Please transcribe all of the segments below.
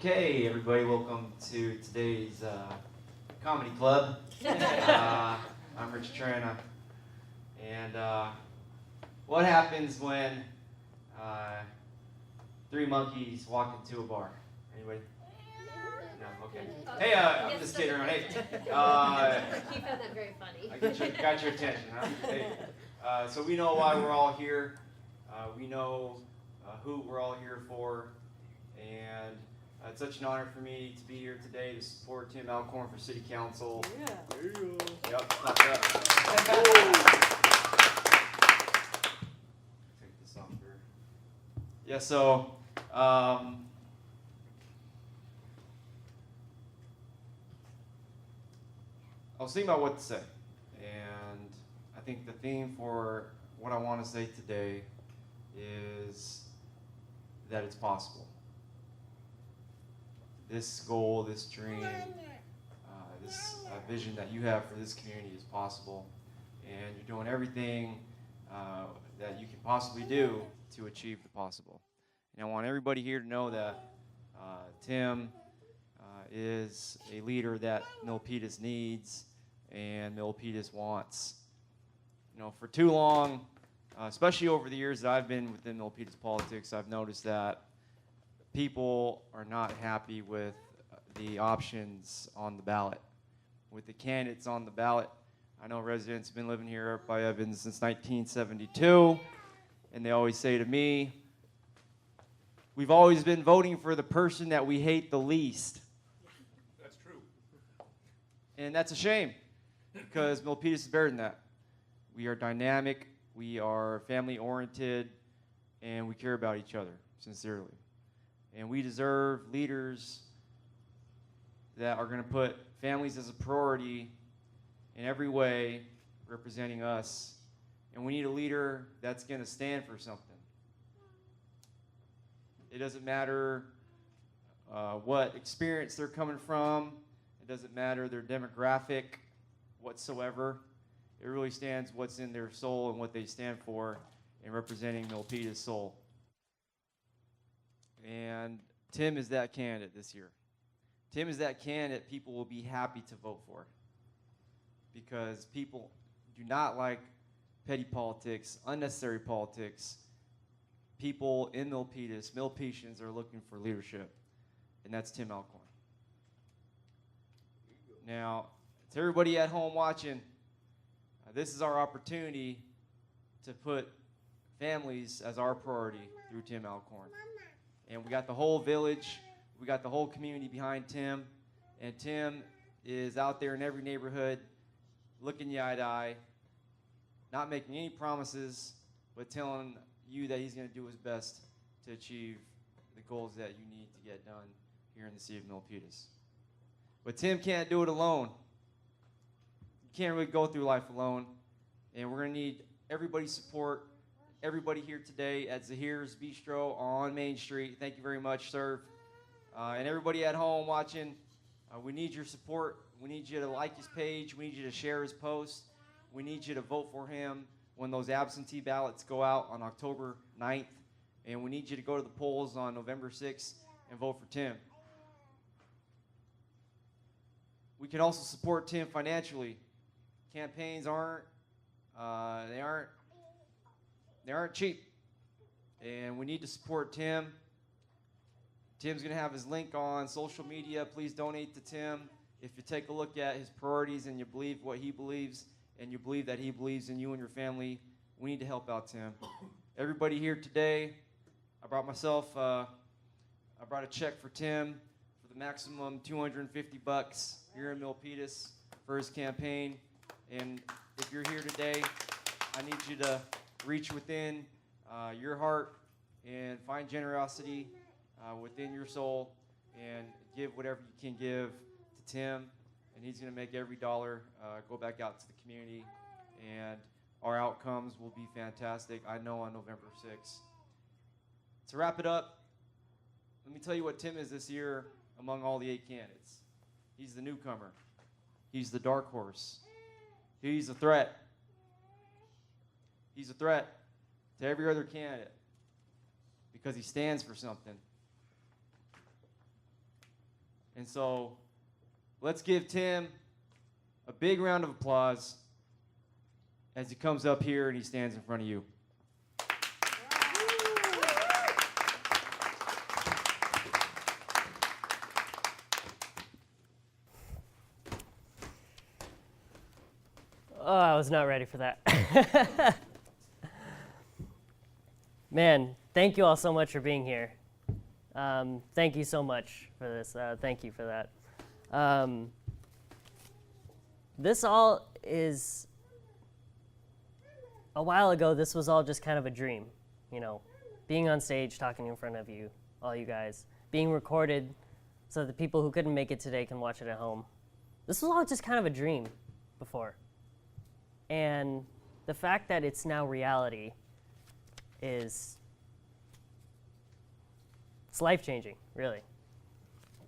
Okay, everybody, welcome to today's comedy club. I'm Rich Trana, and what happens when three monkeys walk into a bar? Anybody? No, okay. Hey, I'm just kidding around. Hey, You found that very funny. I got your attention, huh? Hey, so we know why we're all here. We know who we're all here for, and it's such an honor for me to be here today to support Tim Alcorn for City Council. Yeah. There you go. Yep, clap it up. Take this off here. Yeah, so I was thinking about what to say, and I think the theme for what I want to say today is that it's possible. This goal, this dream, this vision that you have for this community is possible, and you're doing everything that you can possibly do to achieve the possible. And I want everybody here to know that Tim is a leader that Milpitas needs and Milpitas wants. You know, for too long, especially over the years that I've been within Milpitas politics, I've noticed that people are not happy with the options on the ballot. With the candidates on the ballot, I know residents have been living here up by Evans since 1972, and they always say to me, we've always been voting for the person that we hate the least. That's true. And that's a shame, because Milpitas is better than that. We are dynamic, we are family-oriented, and we care about each other, sincerely. And we deserve leaders that are going to put families as a priority in every way, representing us. And we need a leader that's going to stand for something. It doesn't matter what experience they're coming from. It doesn't matter their demographic whatsoever. It really stands what's in their soul and what they stand for in representing Milpitas' soul. And Tim is that candidate this year. Tim is that candidate people will be happy to vote for, because people do not like petty politics, unnecessary politics. People in Milpitans are looking for leadership, and that's Tim Alcorn. Now, to everybody at home watching, this is our opportunity to put families as our priority through Tim Alcorn. And we got the whole village, we got the whole community behind Tim, and Tim is out there in every neighborhood looking you eye to eye, not making any promises, but telling you that he's going to do his best to achieve the goals that you need to get done here in the city of Milpitas. But Tim can't do it alone. You can't really go through life alone, and we're going to need everybody's support. Everybody here today at Zahir's Bistro on Main Street. Thank you very much, sir. And everybody at home watching, we need your support. We need you to like his page. We need you to share his posts. We need you to vote for him when those absentee ballots go out on October 9th. And we need you to go to the polls on November 6th and vote for Tim. We can also support Tim financially. Campaigns aren't cheap, and we need to support Tim. Tim's going to have his link on social media. Please donate to Tim. If you take a look at his priorities and you believe what he believes, and you believe that he believes in you and your family, we need to help out Tim. Everybody here today, I brought a check for Tim for the maximum $250 here in Milpitas for his campaign. And if you're here today, I need you to reach within your heart and find generosity within your soul and give whatever you can give to Tim, and he's going to make every dollar go back out to the community, and our outcomes will be fantastic, I know, on November 6th. To wrap it up, let me tell you what Tim is this year among all the 8 candidates. He's the newcomer. He's the dark horse. He's a threat. He's a threat to every other candidate because he stands for something. And so let's give Tim a big round of applause as he comes up here and he stands in front of you. Oh, I was not ready for that. Man, thank you all so much for being here. Thank you so much for this. Thank you for that. This all is, a while ago, this was all just kind of a dream, you know, being on stage, talking in front of you, all you guys, being recorded so that the people who couldn't make it today can watch it at home. This was all just kind of a dream before. And the fact that it's now reality it's life-changing, really.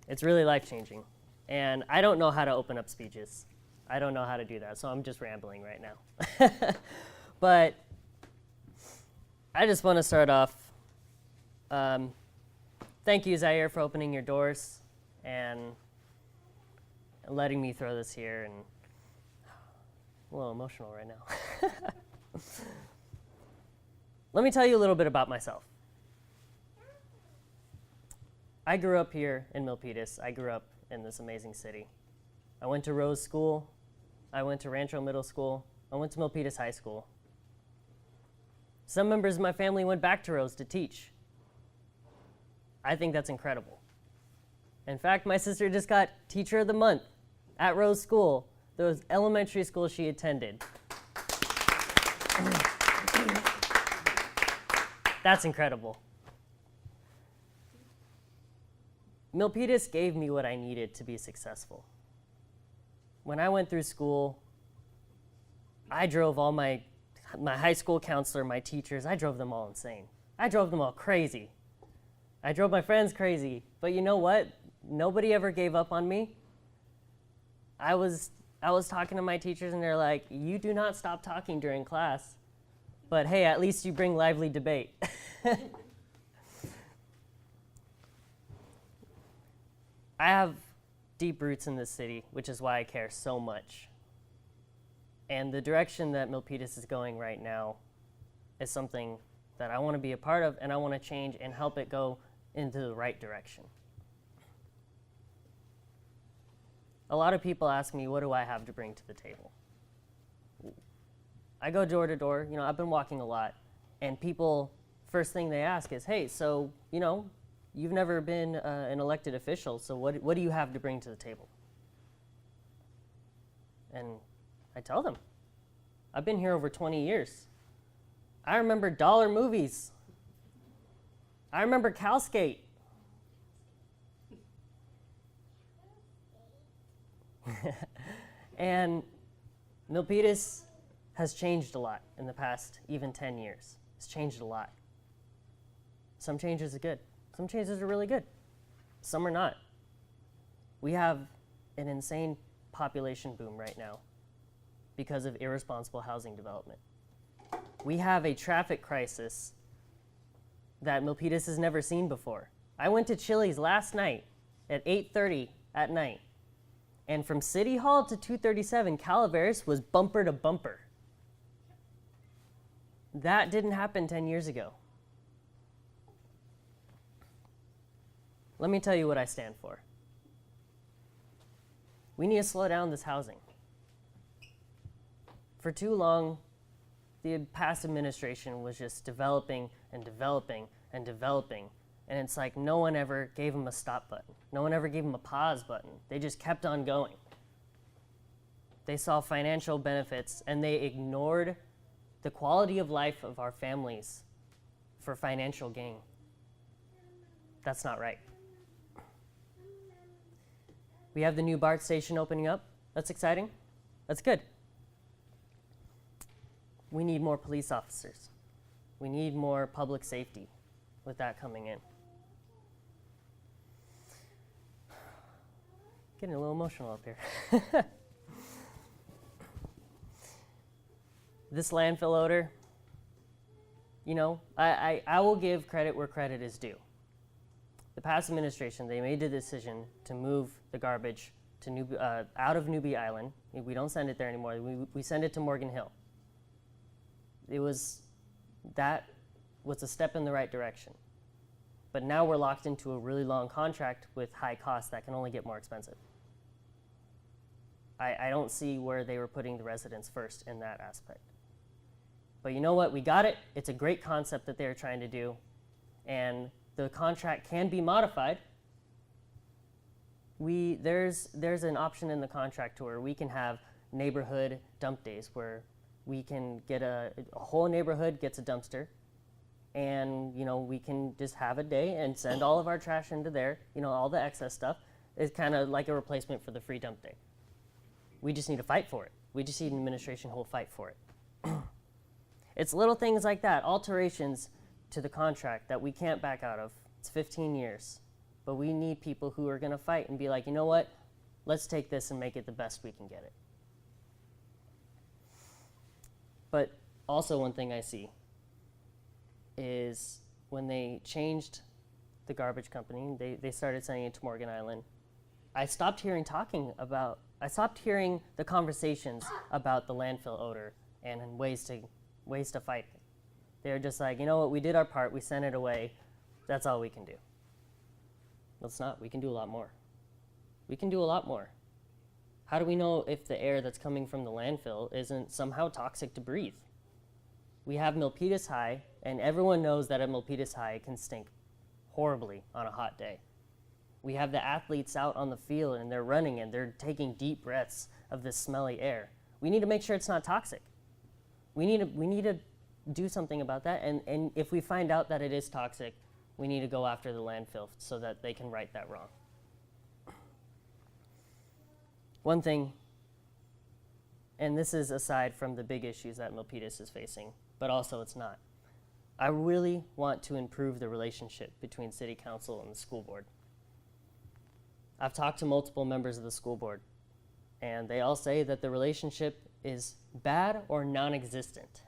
It's really life-changing. And I don't know how to open up speeches. I don't know how to do that, so I'm just rambling right now. But I just want to start off. Thank you, Zaire, for opening your doors and letting me throw this here. And I'm a little emotional right now. Let me tell you a little bit about myself. I grew up here in Milpitas. I grew up in this amazing city. I went to Rose School. I went to Rancho Middle School. I went to Milpitas High School. Some members of my family went back to Rose to teach. I think that's incredible. In fact, my sister just got Teacher of the Month at Rose School, the elementary school she attended. That's incredible. Milpitas gave me what I needed to be successful. When I went through school, I drove all my high school counselor, my teachers, I drove them all insane. I drove them all crazy. I drove my friends crazy. But you know what? Nobody ever gave up on me. I was talking to my teachers and they're like, you do not stop talking during class. But hey, at least you bring lively debate. I have deep roots in this city, which is why I care so much. And the direction that Milpitas is going right now is something that I want to be a part of, and I want to change and help it go into the right direction. A lot of people ask me, what do I have to bring to the table? I go door to door, you know, I've been walking a lot, and people, first thing they ask is, hey, so, you know, you've never been an elected official, so what do you have to bring to the table? And I tell them, I've been here over 20 years. I remember dollar movies. I remember Calskate. And Milpitas has changed a lot in the past even 10 years. It's changed a lot. Some changes are good. Some changes are really good. Some are not. We have an insane population boom right now because of irresponsible housing development. We have a traffic crisis that Milpitas has never seen before. I went to Chili's last night at 8:30 at night, and from City Hall to 237, Calaveras was bumper to bumper. That didn't happen 10 years ago. Let me tell you what I stand for. We need to slow down this housing. For too long, the past administration was just developing and developing and developing, and it's like no one ever gave them a stop button. No one ever gave them a pause button. They just kept on going. They saw financial benefits, and they ignored the quality of life of our families for financial gain. That's not right. We have the new BART station opening up. That's exciting. That's good. We need more police officers. We need more public safety with that coming in. Getting a little emotional up here. This landfill odor, you know, I will give credit where credit is due. the past administration, they made the decision to move the garbage to out of Newbie Island. We don't send it there anymore. We send it to Morgan Hill. That was a step in the right direction. But now we're locked into a really long contract with high costs that can only get more expensive. I don't see where they were putting the residents first in that aspect. But you know what? We got it. It's a great concept that they're trying to do. And the contract can be modified. There's an option in the contract where we can have neighborhood dump days where we can get a whole neighborhood gets a dumpster, and we can just have a day and send all of our trash into there. All the excess stuff is kind of like a replacement for the free dump day. We just need to fight for it. We just need an administration who will fight for it. It's little things like that, alterations to the contract that we can't back out of. It's 15 years. But we need people who are going to fight and be like, you know what? Let's take this and make it the best we can get it. But also one thing I see is when they changed the garbage company, they started sending it to Morgan Island. I stopped hearing the conversations about the landfill odor and ways to fight it. They're just like, you know what, we did our part, we sent it away, that's all we can do. Well, it's not, we can do a lot more. We can do a lot more. How do we know if the air that's coming from the landfill isn't somehow toxic to breathe? We have Milpitas High, and everyone knows that a Milpitas High can stink horribly on a hot day. We have the athletes out on the field and they're running and they're taking deep breaths of this smelly air. We need to make sure it's not toxic. We need to do something about that, and if we find out that it is toxic, we need to go after the landfill so that they can right that wrong. One thing, and this is aside from the big issues that Milpitas is facing, but also it's not. I really want to improve the relationship between City Council and the school board. I've talked to multiple members of the school board, and they all say that the relationship is bad or non-existent.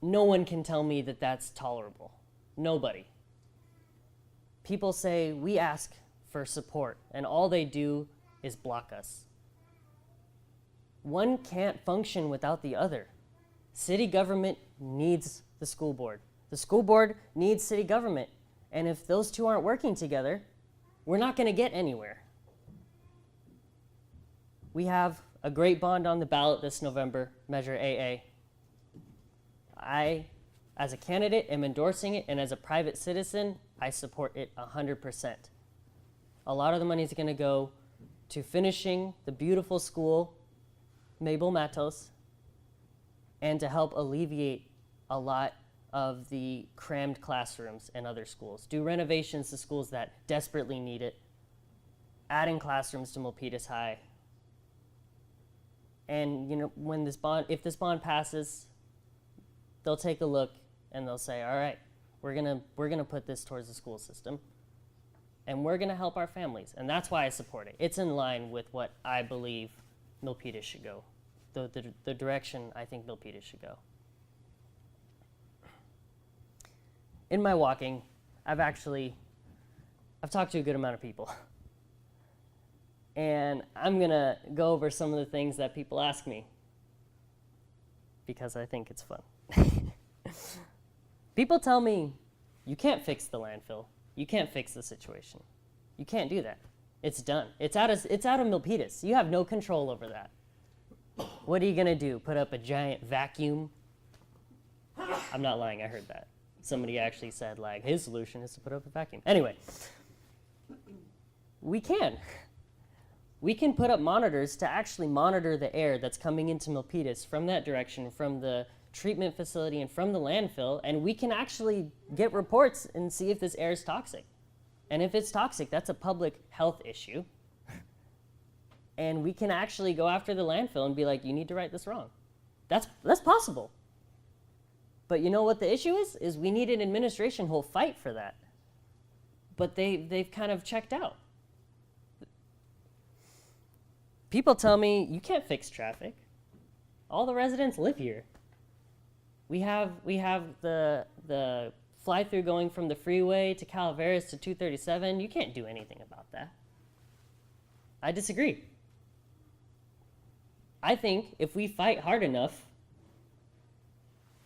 No one can tell me that that's tolerable. Nobody. People say we ask for support, and all they do is block us. One can't function without the other. City government needs the school board. The school board needs city government. And if those two aren't working together, we're not going to get anywhere. We have a great bond on the ballot this November, Measure AA. I, as a candidate, am endorsing it, and as a private citizen, I support it 100%. A lot of the money is going to go to finishing the beautiful school, Mabel Matos, and to help alleviate a lot of the crammed classrooms in other schools. Do renovations to schools that desperately need it, adding classrooms to Milpitas High. And when if this bond passes, they'll take a look and they'll say, all right, we're gonna put this towards the school system, and we're gonna help our families. And that's why I support it. It's in line with what I believe Milpitas should go, the direction I think Milpitas should go. In my walking, I've talked to a good amount of people. And I'm gonna go over some of the things that people ask me because I think it's fun. People tell me, you can't fix the landfill. You can't fix the situation. You can't do that. It's done. It's out of Milpitas. You have no control over that. What are you gonna do? Put up a giant vacuum? I'm not lying, I heard that. Somebody actually said, his solution is to put up a vacuum. Anyway, we can put up monitors to actually monitor the air that's coming into Milpitas from that direction, from the treatment facility and from the landfill, and we can actually get reports and see if this air is toxic. And if it's toxic, that's a public health issue. And we can actually go after the landfill and be like, you need to right this wrong. That's possible. But you know what the issue is? Is we need an administration who'll fight for that. But they've kind of checked out. People tell me, you can't fix traffic. All the residents live here. We have the fly-through going from the freeway to Calaveras to 237, you can't do anything about that. I disagree. I think if we fight hard enough,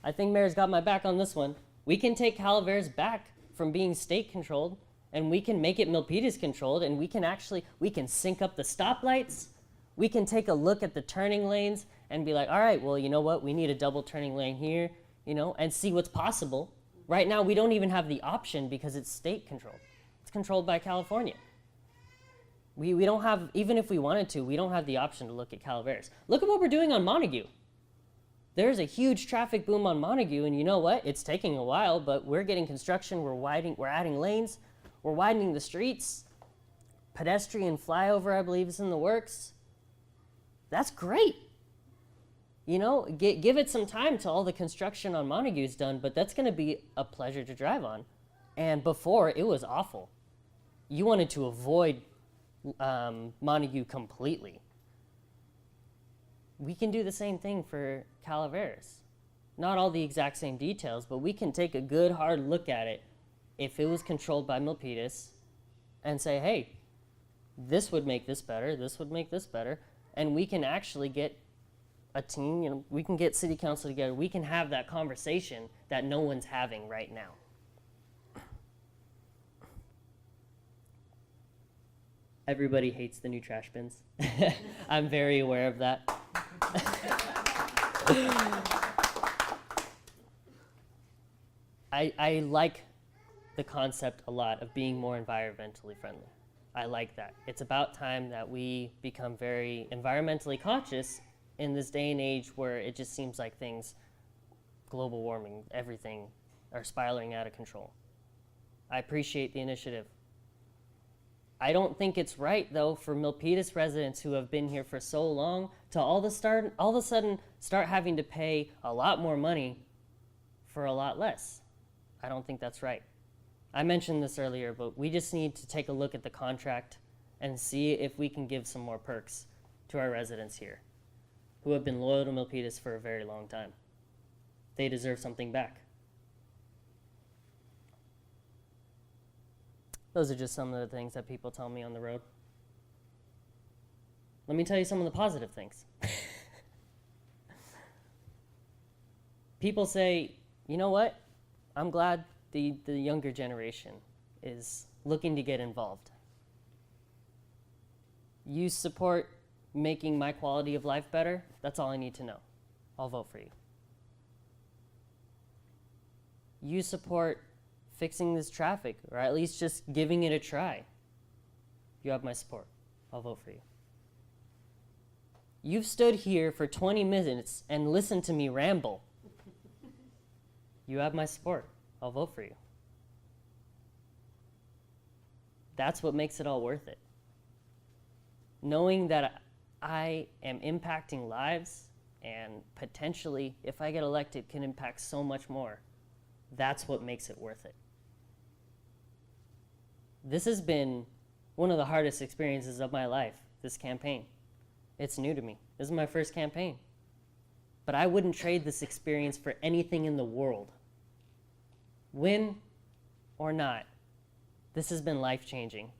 I think Mayor's got my back on this one, we can take Calaveras back from being state-controlled, and we can make it Milpitas-controlled, and we can sync up the stoplights, we can take a look at the turning lanes and be like, all right, well, you know what, we need a double turning lane here, and see what's possible. Right now, we don't even have the option because it's state-controlled. It's controlled by California. We don't have, even if we wanted to, we don't have the option to look at Calaveras. Look at what we're doing on Montague. There's a huge traffic boom on Montague, and you know what? It's taking a while, but we're getting construction, we're adding lanes, we're widening the streets. Pedestrian flyover, I believe, is in the works. That's great. Give it some time till all the construction on Montague is done, but that's going to be a pleasure to drive on. And before, it was awful. You wanted to avoid Montague completely. We can do the same thing for Calaveras. Not all the exact same details, but we can take a good hard look at it if it was controlled by Milpitas and say, hey, this would make this better, this would make this better, and we can actually get a team, we can get city council together, we can have that conversation that no one's having right now. Everybody hates the new trash bins. I'm very aware of that. I like the concept a lot of being more environmentally friendly. I like that. It's about time that we become very environmentally conscious in this day and age where it just seems like things, global warming, everything, are spiraling out of control. I appreciate the initiative. I don't think it's right, though, for Milpitas residents who have been here for so long to all of a sudden start having to pay a lot more money for a lot less. I don't think that's right. I mentioned this earlier, but we just need to take a look at the contract and see if we can give some more perks to our residents here who have been loyal to Milpitas for a very long time. They deserve something back. Those are just some of the things that people tell me on the road. Let me tell you some of the positive things. People say, you know what? I'm glad the younger generation is looking to get involved. You support making my quality of life better? That's all I need to know. I'll vote for you. You support fixing this traffic, or at least just giving it a try. You have my support. I'll vote for you. You've stood here for 20 minutes and listened to me ramble. You have my support. I'll vote for you. That's what makes it all worth it. Knowing that I am impacting lives and potentially, if I get elected, can impact so much more. That's what makes it worth it. This has been one of the hardest experiences of my life, this campaign. It's new to me. This is my first campaign. But I wouldn't trade this experience for anything in the world. Win or not, this has been life-changing.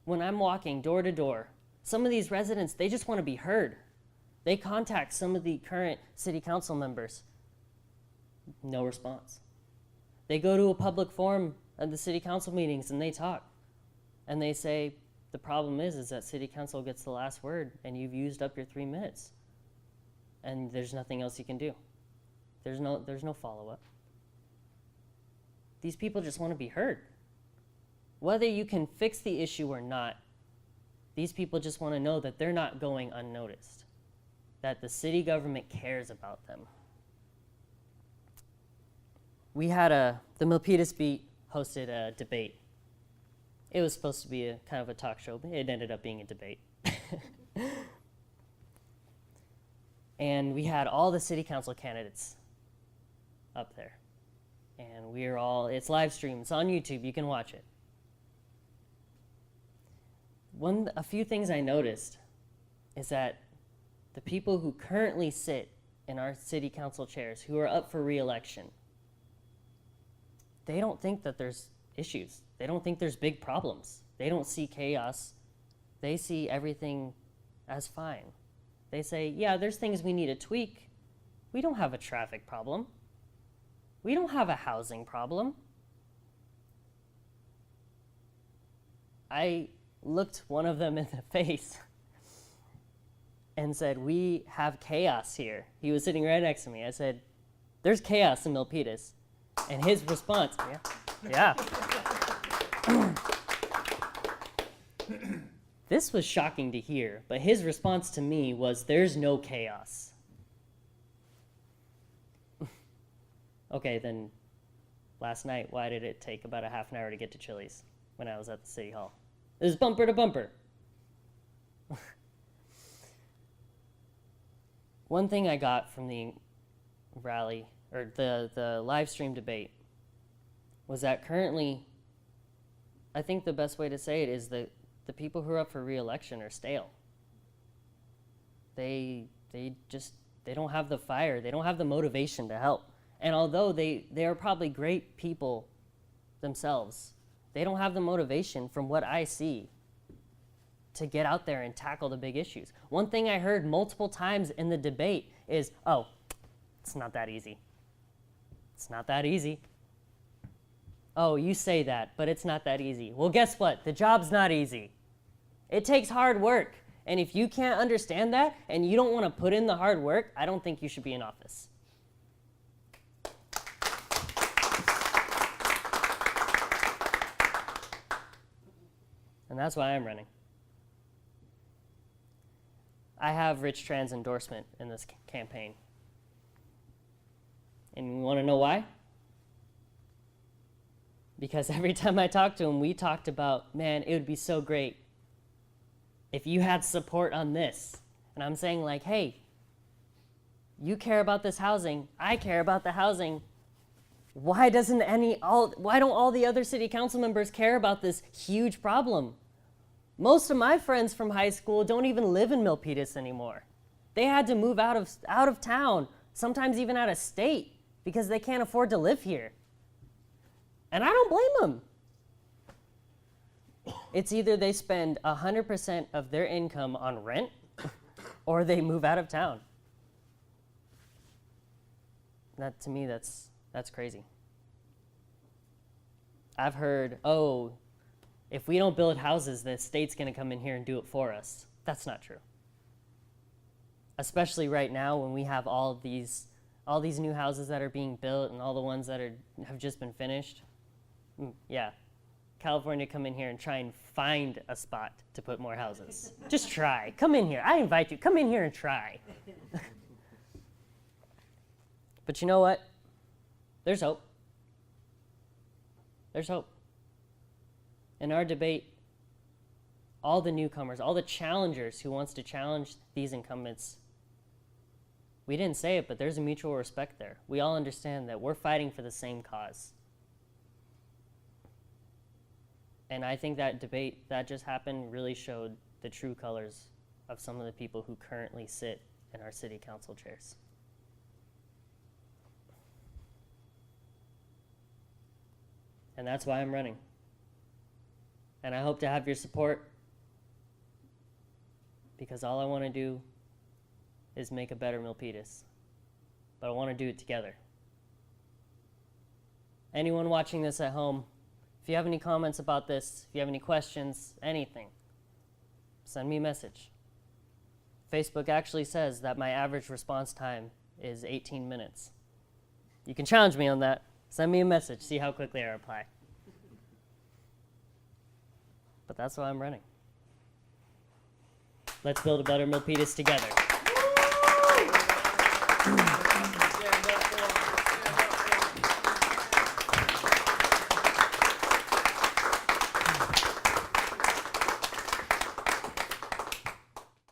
When I'm walking door to door, some of these residents, they just want to be heard. They contact some of the current city council members. No response. They go to a public forum at the city council meetings and they talk. And they say, the problem is that city council gets the last word and you've used up your 3 minutes. And there's nothing else you can do. There's no follow-up. These people just want to be heard. Whether you can fix the issue or not, these people just want to know that they're not going unnoticed, that the city government cares about them. We had the Milpitas Beat hosted a debate. It was supposed to be a kind of a talk show, but it ended up being a debate. And we had all the city council candidates up there. And it's live streamed, it's on YouTube, you can watch it. A few things I noticed is that the people who currently sit in our city council chairs, who are up for re-election, they don't think that there's issues. They don't think there's big problems. They don't see chaos. They see everything as fine. They say, yeah, there's things we need to tweak. We don't have a traffic problem. We don't have a housing problem. I looked one of them in the face and said, we have chaos here. He was sitting right next to me. I said, there's chaos in Milpitas. And his response, yeah. This was shocking to hear, but his response to me was, there's no chaos. Okay, then last night, why did it take about a half an hour to get to Chili's when I was at the City Hall? It was bumper to bumper. One thing I got from the rally, or the live stream debate, was that currently, I think the best way to say it is that the people who are up for re-election are stale. They don't have the fire, they don't have the motivation to help. And although they are probably great people themselves, they don't have the motivation, from what I see, to get out there and tackle the big issues. One thing I heard multiple times in the debate is, oh, it's not that easy. It's not that easy. Oh, you say that, but it's not that easy. Well, guess what? The job's not easy. It takes hard work. And if you can't understand that and you don't want to put in the hard work, I don't think you should be in office. And that's why I'm running. I have Rich Tran's endorsement in this campaign. And you want to know why? Because every time I talked to him, we talked about, man, it would be so great if you had support on this. And I'm saying, like, hey, you care about this housing, I care about the housing. Why don't all the other city council members care about this huge problem? Most of my friends from high school don't even live in Milpitas anymore. They had to move out of town, sometimes even out of state, because they can't afford to live here. And I don't blame them. It's either they spend 100% of their income on rent or they move out of town. That, to me, that's crazy. I've heard, oh, if we don't build houses, the state's going to come in here and do it for us. That's not true. Especially right now when we have all these new houses that are being built and all the ones that have just been finished. Yeah, California, come in here and try and find a spot to put more houses. Just try. Come in here. I invite you. Come in here and try. But you know what? There's hope. There's hope. In our debate, all the newcomers, all the challengers who wants to challenge these incumbents, we didn't say it, but there's a mutual respect there. We all understand that we're fighting for the same cause. And I think that debate that just happened really showed the true colors of some of the people who currently sit in our city council chairs. And that's why I'm running. And I hope to have your support, because all I want to do is make a better Milpitas. But I want to do it together. Anyone watching this at home, if you have any comments about this, if you have any questions, anything, send me a message. Facebook actually says that my average response time is 18 minutes. You can challenge me on that. Send me a message, see how quickly I reply. But that's why I'm running. Let's build a better Milpitas together.